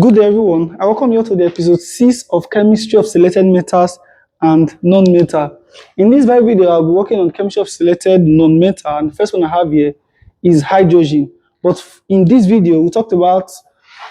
Good day, everyone. I welcome you to the episode 6 of Chemistry of Selected Metals and Non-Metal. In this very video, I'll be working on chemistry of selected non-metal, and the first one I have here is hydrogen. But in this video, we talked about,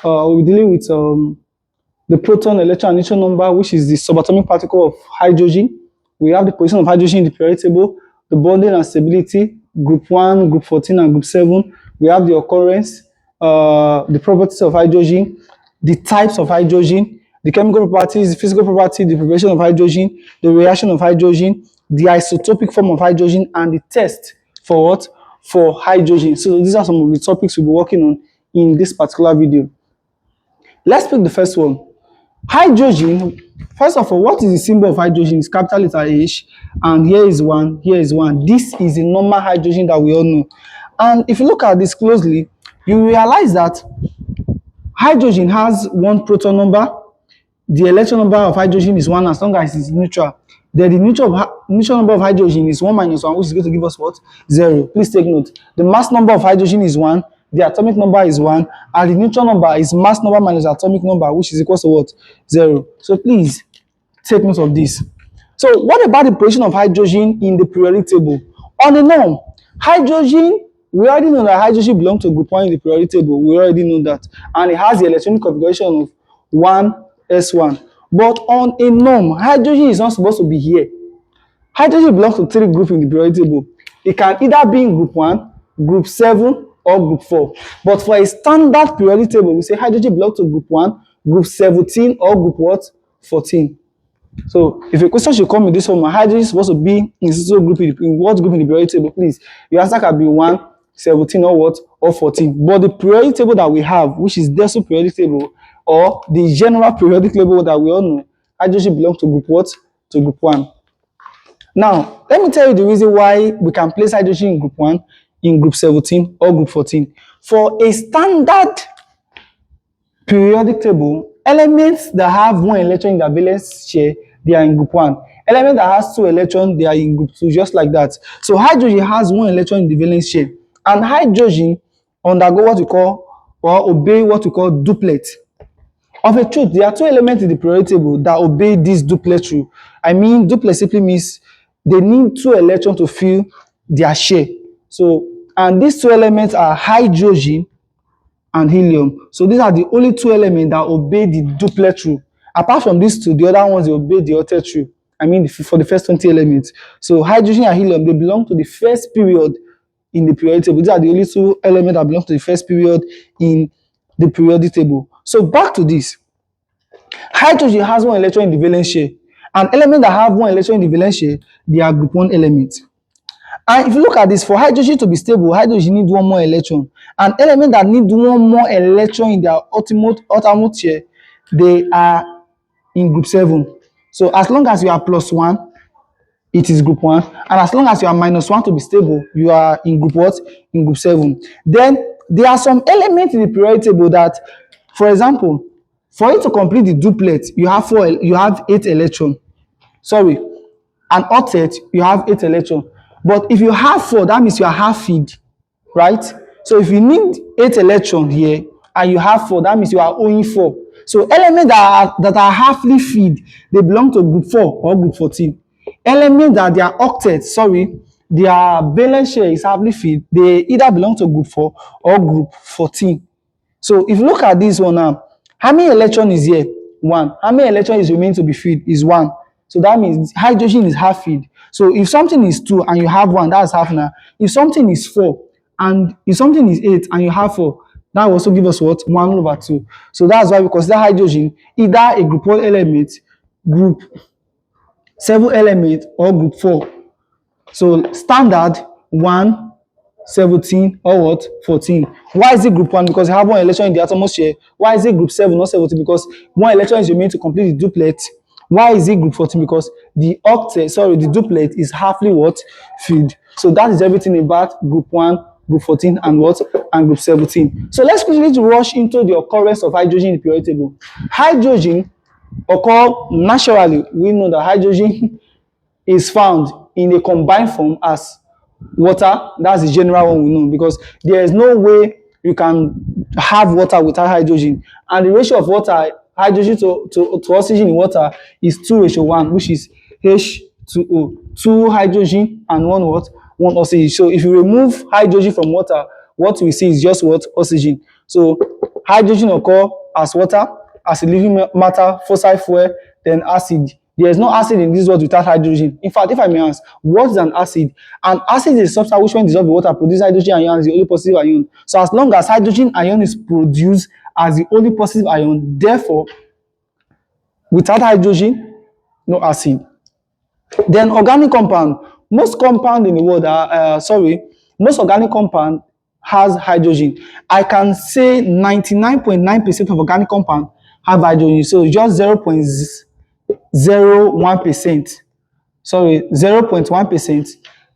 we're dealing with the proton, electron, and neutron number, which is the subatomic particle of hydrogen. We have the position of hydrogen in the periodic table, the bonding and stability, group 1, group 14, and group 7. We have the occurrence, the properties of hydrogen, the types of hydrogen, the chemical properties, the physical property, the preparation of hydrogen, the reaction of hydrogen, the isotopic form of hydrogen, and the test for what? For hydrogen. So these are some of the topics we'll be working on in this particular video. Let's pick the first one. Hydrogen, first of all, what is the symbol of hydrogen? It's capital letter H, and here is one, here is one. This is the normal hydrogen that we all know. And if you look at this closely, you realize that hydrogen has one proton number. The electron number of hydrogen is 1 as long as it's neutral. Then the neutral number of hydrogen is 1 minus 1, which is going to give us what? 0. Please take note. The mass number of hydrogen is 1. The atomic number is 1. And the neutron number is mass number minus atomic number, which is equal to what? 0. So please take note of this. So what about the position of hydrogen in the periodic table? On the norm, hydrogen, we already know that hydrogen belongs to group 1 in the periodic table. We already know that. And it has the electronic configuration of 1s1. But on a norm, hydrogen is not supposed to be here. Hydrogen belongs to 3 groups in the periodic table. It can either be in group 1, group 7, or group 4. But for a standard periodic table, we say hydrogen belongs to group 1, group 17, or group what? 14. So if a question should come in this form, hydrogen is supposed to be in so group in what group in the periodic table, please? Your answer can be 1, 17, or what? Or 14. But the periodic table that we have, which is Delsu periodic table, or the general periodic table that we all know, hydrogen belongs to group what? To group 1. Now, let me tell you the reason why we can place hydrogen in group 1, in group 17, or group 14. For a standard periodic table, elements that have 1 electron in their valence share, they are in group 1. Element that has 2 electrons, they are in group 2, just like that. So hydrogen has 1 electron in the valence share. And hydrogen undergo what we call, or obey what we call duplet. Of a truth, there are 2 elements in the periodic table that obey this duplet rule. I mean, duplet simply means they need 2 electrons to fill their share. So, and these 2 elements are hydrogen and helium. So these are the only 2 elements that obey the duplet rule. Apart from these 2, the other ones, they obey the octet rule. I mean, for the first 20 elements. So hydrogen and helium, they belong to the first period in the periodic table. These are the only 2 elements that belong to the first period in the periodic table. So back to this. Hydrogen has 1 electron in the valence share. An element that have 1 electron in the valence share, they are group 1 elements. And if you look at this, for hydrogen to be stable, hydrogen needs 1 more electron. An element that needs 1 more electron in their outermost share, they are in group 7. So as long as you are +1, it is group 1. And as long as you are -1 to be stable, you are in group what? In group 7. Then there are some elements in the periodic table that, for example, for you to complete the duplet, you have 8 electrons. Sorry, an octet, you have 8 electrons. But if you have 4, that means you are half filled, right? So if you need 8 electrons here and you have 4, that means you are only 4. So elements that are halfly filled, they belong to group 4 or group 14. Elements that they are octets, their valence share is halfly filled, they either belong to group 4 or group 14. So if you look at this one now, how many electrons is here? 1. How many electrons is remaining to be filled? Is 1. So that means hydrogen is half filled. So if something is 2 and you have 1, that's half now. If something is 4 and if something is 8 and you have 4, that will also give us what? 1/2. So that's why we consider hydrogen either a group 1 element, group 7 element, or group 4. So standard 1, 17, or what? 14. Why is it group 1? Because you have 1 electron in the outermost share. Why is it group 7, not 17? Because 1 electron is remaining to complete the duplet. Why is it group 14? Because the duplet is halfly what? Filled. So that is everything about group 1, group 14, and what? And group 17. So let's quickly rush into the occurrence of hydrogen in the periodic table. Hydrogen occur naturally. We know that hydrogen is found in a combined form as water. That's the general one we know, because there is no way you can have water without hydrogen, and the ratio of water hydrogen to oxygen in water is 2:1, which is H2O, two hydrogen and one what, one oxygen. So if you remove hydrogen from water, what we see is just what, oxygen. So hydrogen occur as water, as a living matter, fossil fuel, then acid. There is no acid in this world without hydrogen. In fact, if I may ask, what is an acid? An acid is a substance which, when dissolved in water, produces hydrogen ion as the only positive ion. So as long as hydrogen ion is produced as the only positive ion, therefore, without hydrogen, no acid. Then organic compound. Most compound in the world are, most organic compound has hydrogen. I can say 99.9% of organic compound have hydrogen. So just 0.01%, 0.1%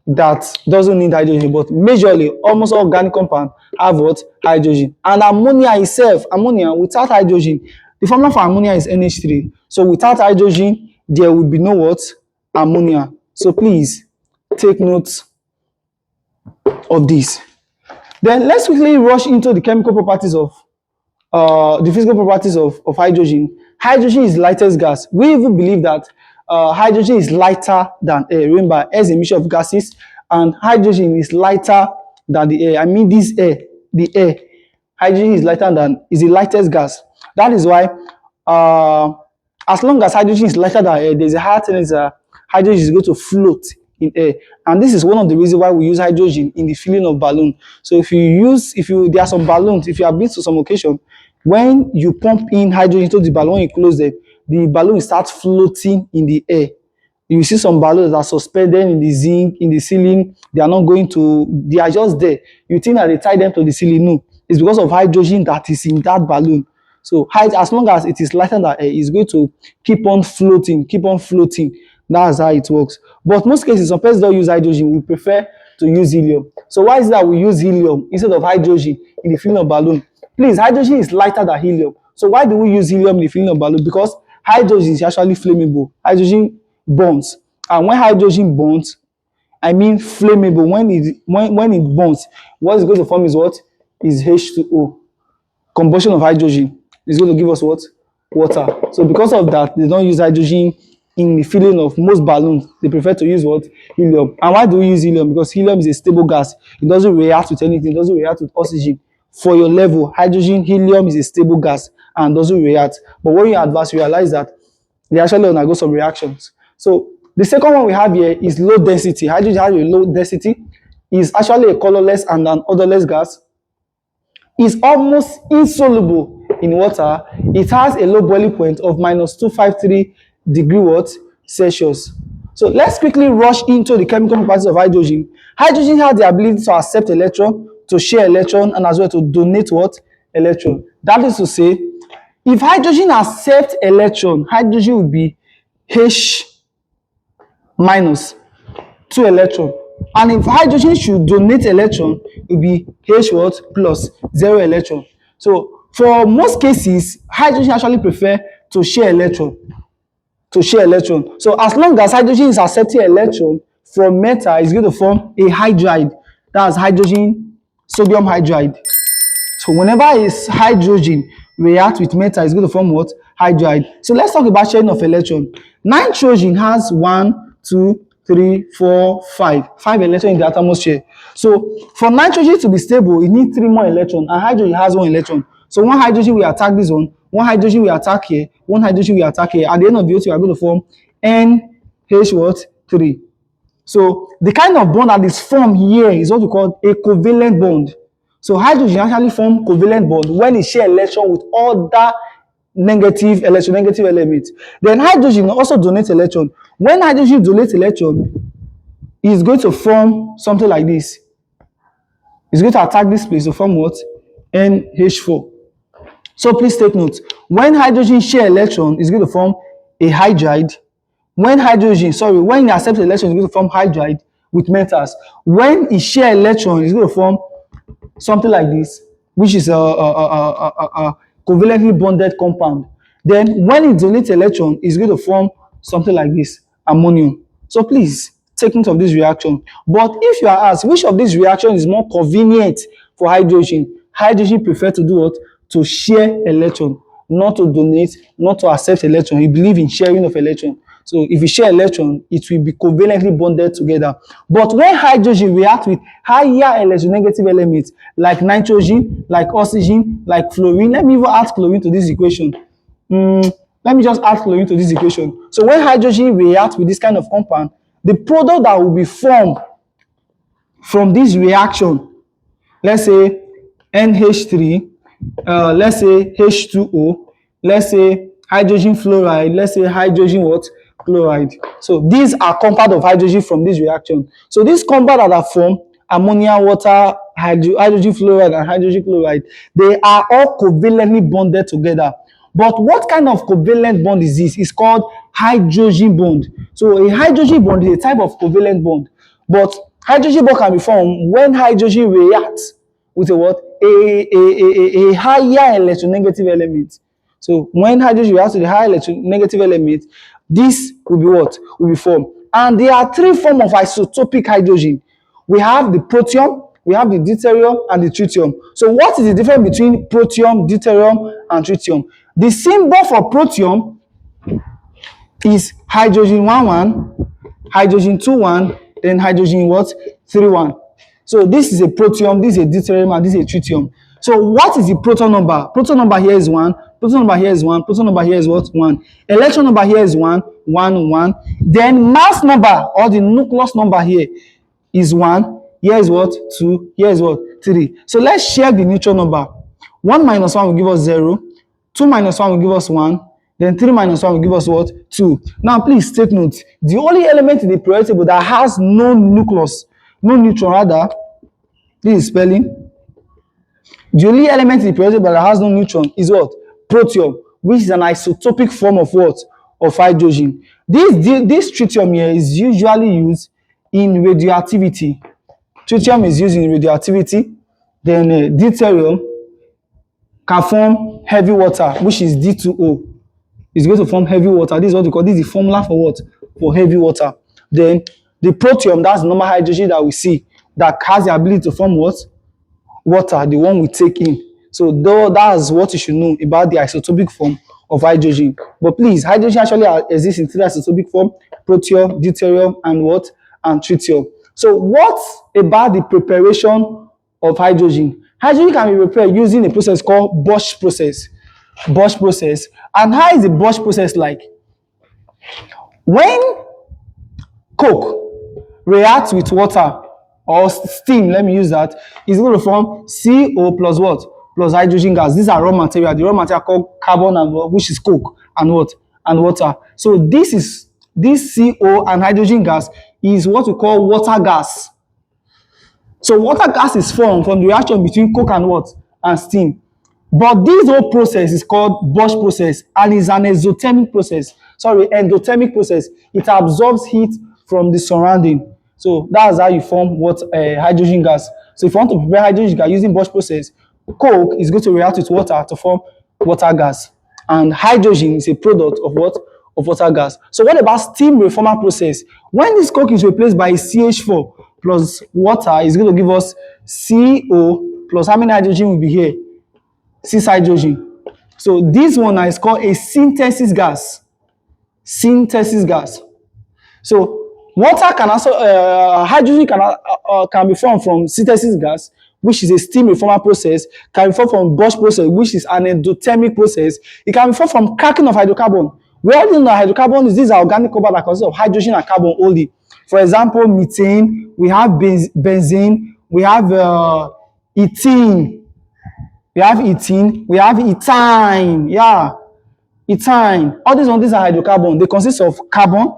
that doesn't need hydrogen, but majorly almost all organic compound have what, hydrogen. And ammonia itself, ammonia without hydrogen, the formula for ammonia is NH3. So without hydrogen, there will be no what, ammonia. So please take note of this. Then let's quickly rush into the chemical properties of the physical properties of hydrogen. Hydrogen is lightest gas. We even believe that hydrogen is lighter than air. Remember, air is a mixture of gases, and hydrogen is lighter than the air. I mean, this air, the air, hydrogen is lighter than, is the lightest gas. That is why, as long as hydrogen is lighter than air, there's a higher tendency that hydrogen is going to float in air. And this is one of the reasons why we use hydrogen in the filling of balloon. So there are some balloons, if you have been to some occasion, when you pump in hydrogen into the balloon, when you close them, the balloon will start floating in the air. You see some balloons that are suspended in the zinc, in the ceiling. They are not going to, they are just there. You think that they tie them to the ceiling. No, it's because of hydrogen that is in that balloon. So as long as it is lighter than air, it's going to keep on floating, keep on floating. That's how it works. But most cases, some persons don't use hydrogen. We prefer to use helium. So why is it that we use helium instead of hydrogen in the filling of balloon? Please, hydrogen is lighter than helium. So why do we use helium in the filling of balloon? Because hydrogen is actually flammable. Hydrogen bonds. And when hydrogen bonds, I mean flammable. When it bonds, what is going to form is what? Is H2O. Combustion of hydrogen is going to give us what? Water. So because of that, they don't use hydrogen in the filling of most balloons. They prefer to use what? Helium. And why do we use helium? Because helium is a stable gas. It doesn't react with anything. It doesn't react with oxygen. For your level, hydrogen, helium is a stable gas and doesn't react. But when you advance, you realize that they actually undergo some reactions. So the second one we have here is low density. Hydrogen has a low density. Is actually a colorless and an odorless gas. Is almost insoluble in water. It has a low boiling point of -253 degree what? Celsius. So let's quickly rush into the chemical properties of hydrogen. Hydrogen has the ability to accept electron, to share electron, and as well to donate what? Electron. That is to say, if hydrogen accepts electron, hydrogen will be H minus 2 electron. And if hydrogen should donate electron, it will be H what? Plus 0 electron. So for most cases, hydrogen actually prefer to share electron. So as long as hydrogen is accepting electron from metal, it's going to form a hydride. That's hydrogen, sodium hydride. So whenever hydrogen reacts with metal, it's going to form what? Hydride. So let's talk about sharing of electron. Nitrogen has 1, 2, 3, 4, 5. 5 electrons in the atmosphere. So for nitrogen to be stable, it needs 3 more electrons, and hydrogen has 1 electron. So one hydrogen will attack this one hydrogen will attack here, one hydrogen will attack here. At the end of the O2, we are going to form NH what? 3. So the kind of bond that is formed here is what we call a covalent bond. So hydrogen actually form covalent bond when it share electron with other negative elements. Then hydrogen also donates electron. When hydrogen donates electron, it's going to form something like this. It's going to attack this place to form what? NH4. So please take note. When hydrogen share electron, it's going to form a hydride. When it accepts electron, it's going to form hydride with metals. When it share electron, it's going to form something like this, which is a covalently bonded compound. Then when it donates electron, it's going to form something like this, ammonium. So please take note of this reaction. But if you are asked which of these reactions is more convenient for hydrogen, hydrogen prefer to do what? To share electron, not to donate, not to accept electron. He believe in sharing of electron. So if you share electron, it will be covalently bonded together. But when hydrogen reacts with higher electronegative elements like nitrogen, like oxygen, like fluorine, let me even add chlorine to this equation. Let me just add chlorine to this equation. So when hydrogen reacts with this kind of compound, the product that will be formed from this reaction, let's say NH3, let's say H2O, let's say hydrogen fluoride, let's say hydrogen what? Chloride. So these are compound of hydrogen from this reaction. So these compound that are formed, ammonia, water, hydrogen fluoride, and hydrogen chloride, they are all covalently bonded together. But what kind of covalent bond is this? It's called hydrogen bond. So a hydrogen bond is a type of covalent bond. But hydrogen bond can be formed when hydrogen reacts with a what? A higher electronegative element. So when hydrogen reacts with a higher electronegative element, this will be what? Will be formed. And there are three forms of isotopic hydrogen. We have the protium, we have the deuterium, and the tritium. So what is the difference between protium, deuterium, and tritium? The symbol for protium is hydrogen 1,1, hydrogen 2,1, then hydrogen what? 3,1. So this is a protium, this is a deuterium, and this is a tritium. So what is the proton number? Proton number here is 1, proton number here is 1, proton number here is what? 1. Electron number here is 1, 1, 1. Then mass number or the nucleus number here is 1. Here is what? 2. Here is what? 3. So let's check the neutron number. 1 minus 1 will give us 0. 2 minus 1 will give us 1. Then 3 minus 1 will give us what? 2. Now please take note. The only element in the periodic table that has no nucleus, no neutron rather, this is spelling. The only element in the periodic table that has no neutron is what? Protium, which is an isotopic form of what? Of hydrogen. This tritium here is usually used in radioactivity. Tritium is used in radioactivity. Then deuterium can form heavy water, which is D2O. It's going to form heavy water. This is what we call, this is the formula for what? For heavy water. Then the protium, that's the normal hydrogen that we see, that has the ability to form what? Water, the one we take in. So that's what you should know about the isotopic form of hydrogen. But please, hydrogen actually exists in three isotopic form: protium, deuterium, and what? And tritium. So what about the preparation of hydrogen? Hydrogen can be prepared using a process called Bosch process. Bosch process. And how is the Bosch process like? When coke reacts with water or steam, let me use that, is going to form CO plus what? Plus hydrogen gas. These are raw material. The raw material called carbon, and which is coke, and what? And water. So this CO and hydrogen gas is what we call water gas. So water gas is formed from the reaction between coke and what? And steam. But this whole process is called Bosch process, and is an endothermic process. It absorbs heat from the surrounding. So that's how you form what? Hydrogen gas. So if you want to prepare hydrogen gas using Bosch process, coke is going to react with water to form water gas, and hydrogen is a product of what? Of water gas. So what about steam reformer process? When this coke is replaced by CH4 plus water, is going to give us CO plus how many hydrogen will be here? 6 hydrogen. So this one is called a synthesis gas. Synthesis gas. So water can also, hydrogen can be formed from synthesis gas, which is a steam reformer process. Can be formed from Bosch process, which is an endothermic process. It can be formed from cracking of hydrocarbon. We already know hydrocarbon is these are organic compounds that consist of hydrogen and carbon only. For example, methane, we have benzene, we have ethene, we have ethine, yeah, ethine. All these are hydrocarbon. They consist of carbon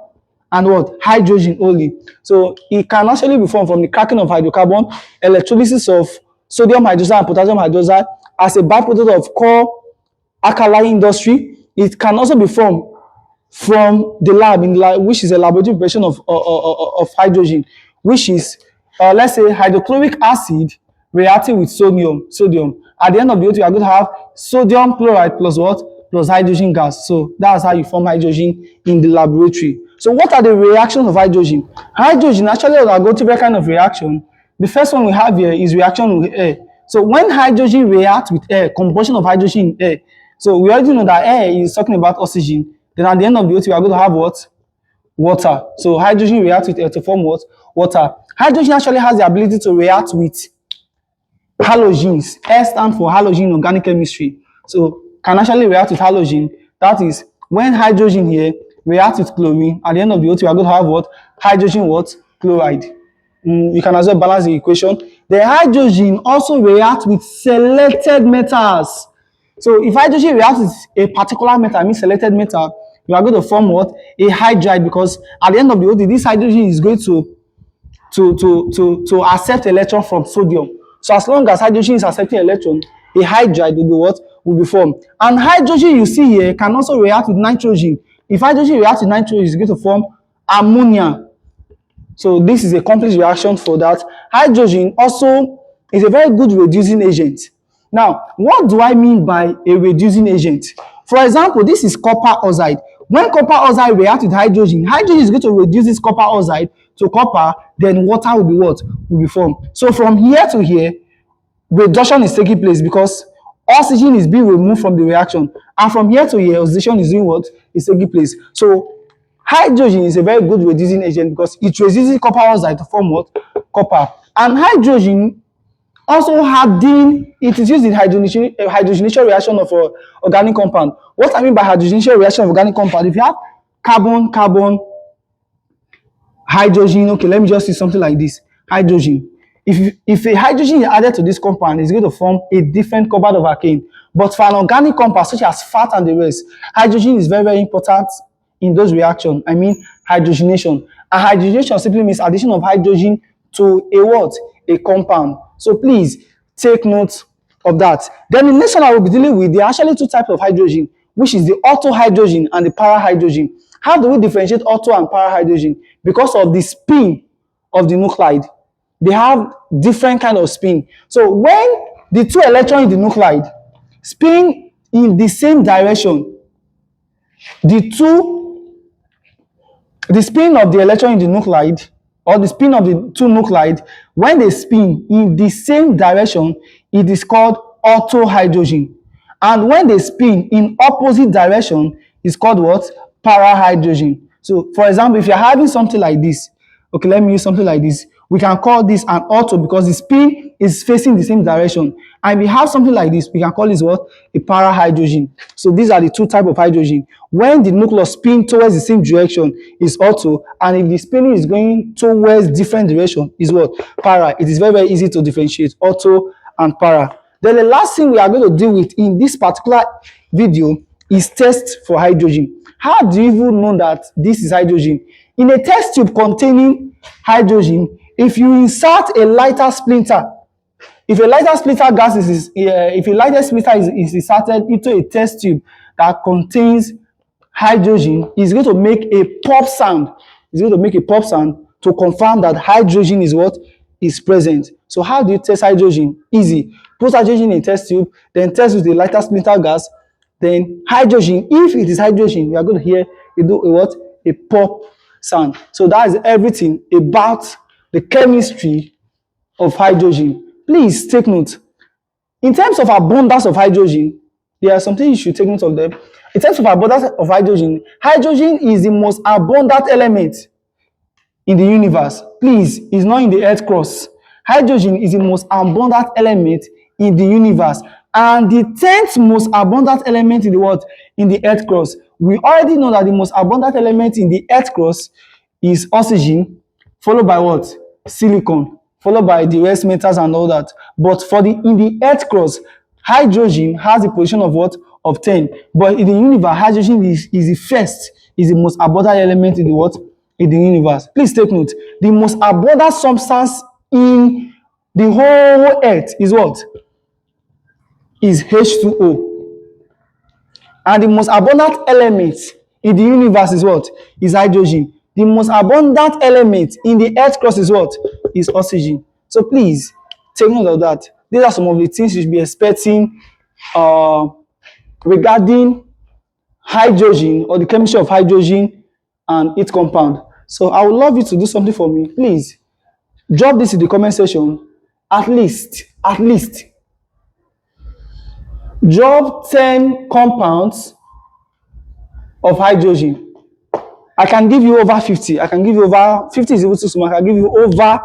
and what? Hydrogen only. So it can actually be formed from the cracking of hydrocarbon, electrolysis of sodium hydroxide and potassium hydroxide as a byproduct of core alkali industry. It can also be formed from the lab, which is a laboratory preparation of hydrogen, which is let's say hydrochloric acid reacting with sodium. At the end of the day, we are going to have sodium chloride plus what? Plus hydrogen gas. So that's how you form hydrogen in the laboratory. So what are the reactions of hydrogen? Hydrogen actually undergoes different kind of reaction. The first one we have here is reaction with air. So when hydrogen reacts with air, combustion of hydrogen in air. So we already know that air is talking about oxygen. Then at the end of the O2, we are going to have what? Water. So hydrogen reacts with air to form what? Water. Hydrogen actually has the ability to react with halogens. S stands for halogen in organic chemistry. So can actually react with halogen. That is, when hydrogen here reacts with chlorine, at the end of the O2, we are going to have what? Hydrogen what? Chloride. You can as well balance the equation. The hydrogen also reacts with selected metals. So if hydrogen reacts with a particular metal, I mean selected metal, you are going to form what? A hydride, because at the end of the O2, this hydrogen is going to accept electron from sodium. So as long as hydrogen is accepting electron, a hydride will be what? Will be formed. And hydrogen you see here can also react with nitrogen. If hydrogen reacts with nitrogen, it's going to form ammonia. So this is a complete reaction for that. Hydrogen also is a very good reducing agent. Now, what do I mean by a reducing agent? For example, this is copper oxide. When copper oxide reacts with hydrogen, hydrogen is going to reduce this copper oxide to copper, then water will be what? Will be formed. So from here to here, reduction is taking place because oxygen is being removed from the reaction. And from here to here, oxidation is doing what? Is taking place. So hydrogen is a very good reducing agent because it reduces copper oxide to form what? Copper. And hydrogen also it is used in hydrogenation reaction of organic compound. What I mean by hydrogenation reaction of organic compound, if you have carbon, hydrogen, okay, let me just see something like this. Hydrogen. If a hydrogen is added to this compound, it's going to form a different compound of alkane. But for an organic compound such as fat and the rest, hydrogen is very, very important in those reactions. I mean hydrogenation. And hydrogenation simply means addition of hydrogen to a what? A compound. So please take note of that. Then the next one I will be dealing with, there are actually two types of hydrogen, which is the auto hydrogen and the para hydrogen. How do we differentiate auto and para hydrogen? Because of the spin of the nuclide. They have different kind of spin. So when the two electrons in the nuclide spin in the same direction, the spin of the electron in the nuclide, or the spin of the two nuclide, when they spin in the same direction, it is called auto hydrogen. And when they spin in opposite direction, it's called what? Para hydrogen. So for example, if you're having something like this, okay, let me use something like this. We can call this an auto because the spin is facing the same direction. And if we have something like this, we can call this what? A para hydrogen. So these are the two types of hydrogen. When the nucleus spin towards the same direction is auto, and if the spinning is going towards different direction is what? Para. It is very, very easy to differentiate auto and para. Then the last thing we are going to deal with in this particular video is test for hydrogen. How do you even know that this is hydrogen? In a test tube containing hydrogen, if you insert a lighter splinter, if a lighter splinter gas if a lighter splinter is inserted into a test tube that contains hydrogen, it's going to make a pop sound. It's going to make a pop sound to confirm that hydrogen is what? Is present. So how do you test hydrogen? Easy. Put hydrogen in a test tube, then test with a lighter splinter gas, then hydrogen. If it is hydrogen, we are going to hear it do a what? A pop sound. So that is everything about the chemistry of hydrogen. Please take note. In terms of abundance of hydrogen, there are some things you should take note of them. In terms of abundance of hydrogen, hydrogen is the most abundant element in the universe. Please, it's not in the earth crust. Hydrogen is the most abundant element in the universe, and the 10th most abundant element in the world in the earth crust. We already know that the most abundant element in the earth crust is oxygen, followed by what? Silicon, followed by the rest metals and all that. But in the earth crust, hydrogen has the position of what? Of 10. But in the universe, hydrogen is the first, is the most abundant element in the what? In the universe. Please take note. The most abundant substance in the whole earth is what? Is H2O. And the most abundant element in the universe is what? Is hydrogen. The most abundant element in the earth crust is what? Is oxygen. So please take note of that. These are some of the things you should be expecting regarding hydrogen, or the chemistry of hydrogen and its compound. So I would love you to do something for me. Please drop this in the comment section. At least Drop 10 compounds of hydrogen. I can give you over 50. I can give you over 50 is even too small. I can give you over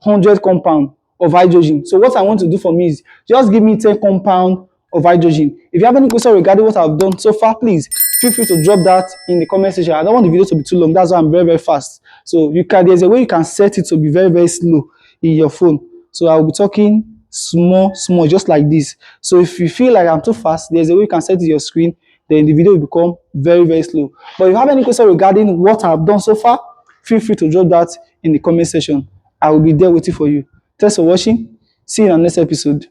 100 compound of hydrogen. So what I want to do for me is just give me 10 compound of hydrogen. If you have any question regarding what I've done so far, please feel free to drop that in the comment section. I don't want the video to be too long. That's why I'm very, very fast. So there's a way you can set it to be very, very slow in your phone. So I'll be talking small, small, just like this. So if you feel like I'm too fast, there's a way you can set it to your screen, then the video will become very, very slow. But if you have any question regarding what I've done so far, feel free to drop that in the comment section. I will be there waiting for you. Thanks for watching. See you in the next episode.